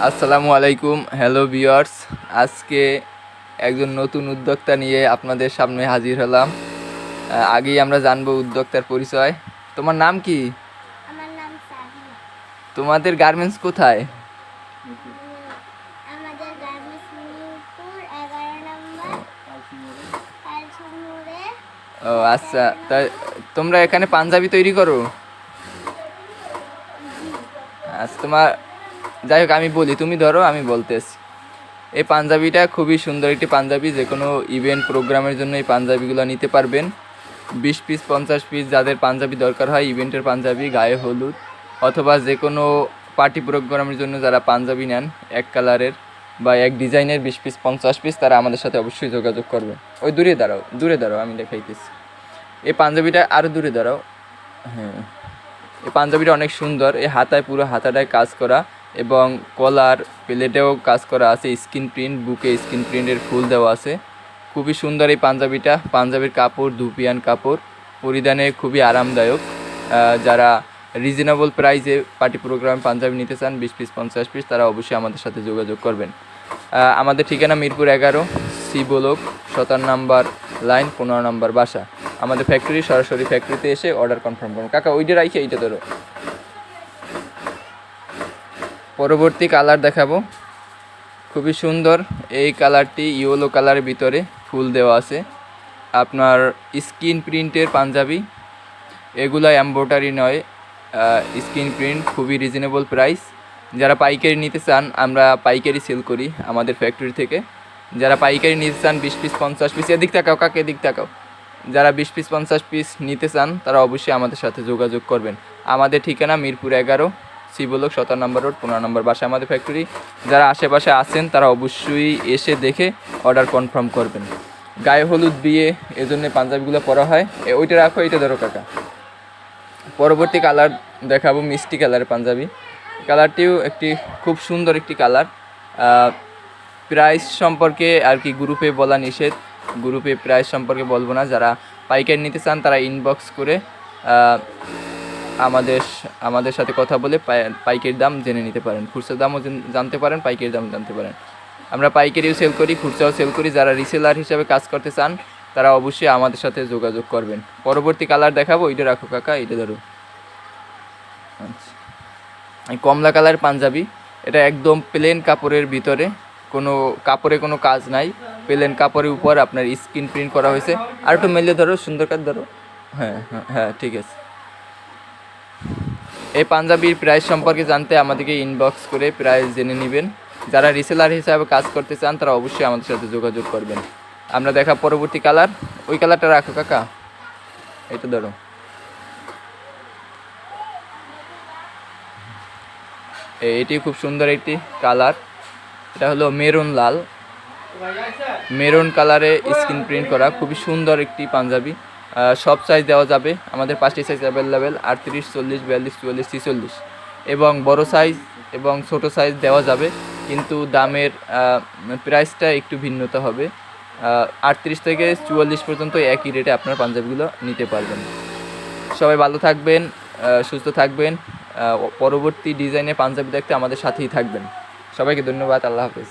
আসসালামু আলাইকুম, hello viewers. আজকে একজন নতুন উদ্যোক্তা নিয়ে আপনাদের সামনে হাজির হলাম। আগেই আমরা জানবো উদ্যোক্তার পরিচয়। তোমার নাম কি? আমার নাম সাহিয়া। তোমাদের গার্মেন্টস কোথায়? আমাদের গার্মেন্টস মিরপুর 11 নম্বর পালসুমুড়ে। ও আচ্ছা, তা তোমরা এখানে পাঞ্জাবি তৈরি করো? আচ্ছা, তোমার যাই হোক আমি বলি, তুমি ধরো, আমি বলতেছি। এই পাঞ্জাবিটা খুবই সুন্দর একটি পাঞ্জাবি, যে কোনো ইভেন্ট প্রোগ্রামের জন্য এই পাঞ্জাবিগুলো নিতে পারবেন। 20 পিস 50 পিস যাদের পাঞ্জাবি দরকার হয়, ইভেন্টের পাঞ্জাবি, গায়ে হলুদ অথবা যে কোনো পার্টি প্রোগ্রামের জন্য যারা পাঞ্জাবি নেন এক কালারের বা এক ডিজাইনের 20 পিস 50 পিস, তারা আমাদের সাথে অবশ্যই যোগাযোগ করবে। ওই দূরে দাঁড়াও, আমি দেখাইতেছি। এই পাঞ্জাবিটা আরও দূরে দাঁড়াও। হ্যাঁ, এই পাঞ্জাবিটা অনেক সুন্দর। এই হাতায়, পুরো হাতাটায় কাজ করা এবং কলার প্লেটেও কাজ করা আছে, স্ক্রিন প্রিন্ট, বুকে স্ক্রিন প্রিন্টের ফুল দেওয়া আছে। খুবই সুন্দর এই পাঞ্জাবিটা। পাঞ্জাবির কাপড় ধুপিয়ান কাপড়, পরিধানে খুবই আরামদায়ক। যারা রিজনেবল প্রাইসে পার্টি প্রোগ্রামে পাঞ্জাবি নিতে চান 20 পিস 50 পিস, তারা অবশ্যই আমাদের সাথে যোগাযোগ করবেন। আমাদের ঠিকানা মিরপুর 11, সি ব্লক, 17 নম্বর লাইন, 15 নম্বর বাসা। আমাদের ফ্যাক্টরি, সরাসরি ফ্যাক্টরিতে এসে অর্ডার কনফার্ম করুন। কাকা ওইটা রাখি, এইটা ধরো। পরবর্তী কালার দেখাবো, খুবই সুন্দর এই কালারটি। ইয়েলো কালারের ভিতরে ফুল দেওয়া আছে। আপনার স্ক্রিন প্রিন্টের পাঞ্জাবি, এগুলো এমব্রয়ডারি নয়, স্ক্রিন প্রিন্ট, খুবই রিজনেবল প্রাইস। যারা পাইকারি নিতে চান, আমরা পাইকারি সেল করি আমাদের ফ্যাক্টরি থেকে। যারা পাইকারি নিতে চান 20 পিস 50 পিস, এদিক তাকাও কাকে, এদিক তাকাও। যারা 20 পিস 50 পিস নিতে চান, তারা অবশ্যই আমাদের সাথে যোগাযোগ করবেন। আমাদের ঠিকানা মিরপুর 11, সি ব্লক, 17 নম্বর রোড, 15 নম্বর বাসা আমাদের ফ্যাক্টরি। যারা আশেপাশে আছেন, তারা অবশ্যই এসে দেখে অর্ডার কনফার্ম করবেন। গায়ে হলুদ বিয়ে, এজন্য পাঞ্জাবিগুলো পরা হয়। ওইটা রাখো, এইটা ধরো কাকা। পরবর্তী কালার দেখাবো, মিষ্টি কালারের পাঞ্জাবি। কালারটিও একটি খুব সুন্দর একটি কালার। প্রাইস সম্পর্কে আর কি গ্রুপে বলা নিষেধ, গ্রুপে প্রাইস সম্পর্কে বলবো না। যারা পাইকারি নিতে চান, তারা ইনবক্স করে আমাদের সাথে কথা বলে পাইকারির দাম জেনে নিতে পারেন। খুচরা দামও জানতে পারেন, পাইকারি দাম জানতে পারেন। আমরা পাইকারিও সেল করি, খুচরাও সেল করি। যারা রিসেলার হিসাবে কাজ করতে চান, তারা অবশ্যই আমাদের সাথে যোগাযোগ করবেন। পরবর্তী কালার দেখাবো, এইটা রাখো কাকা, এইটা ধরো। আচ্ছা, এই কমলা কালার পাঞ্জাবি, এটা একদম প্লেন কাপড়ের ভিতরে, কোনো কাপড়ে কোনো কাজ নাই, প্লেন কাপড়ের উপর আপনার স্ক্রিন প্রিন্ট করা হয়েছে। আর একটু মেলে ধরো, সুন্দর কাজ ধরো। হ্যাঁ হ্যাঁ হ্যাঁ, ঠিক আছে। এই পাঞ্জাবির প্রাইস সম্পর্কে জানতে আমাদেরকে ইনবক্স করে প্রাইস জেনে নেবেন। যারা রিসেলার হিসাবে কাজ করতে চান, তারা অবশ্যই আমাদের সাথে যোগাযোগ করবেন। আমরা দেখা পরবর্তী কালার, ওই কালারটা রাখো কাকা, এটা ধরো। এটি খুব সুন্দর একটি কালার। এটা হলো মেরুন লাল, মেরুন কালারে স্ক্রিন প্রিন্ট করা, খুবই সুন্দর একটি পাঞ্জাবি। সব সাইজ দেওয়া যাবে, আমাদের 5টি সাইজ অ্যাভেলেবেল, 38, 40, 42, 44, 46 এবং বড় সাইজ এবং ছোট সাইজ দেওয়া যাবে। কিন্তু দামের প্রাইসটা একটু ভিন্নতা হবে। 38 থেকে 44 পর্যন্ত একই রেটে আপনার পাঞ্জাবিগুলো নিতে পারবেন। সবাই ভালো থাকবেন, সুস্থ থাকবেন। পরবর্তী ডিজাইনে পাঞ্জাবি দেখতে আমাদের সাথেই থাকবেন। সবাইকে ধন্যবাদ, আল্লাহ হাফেজ।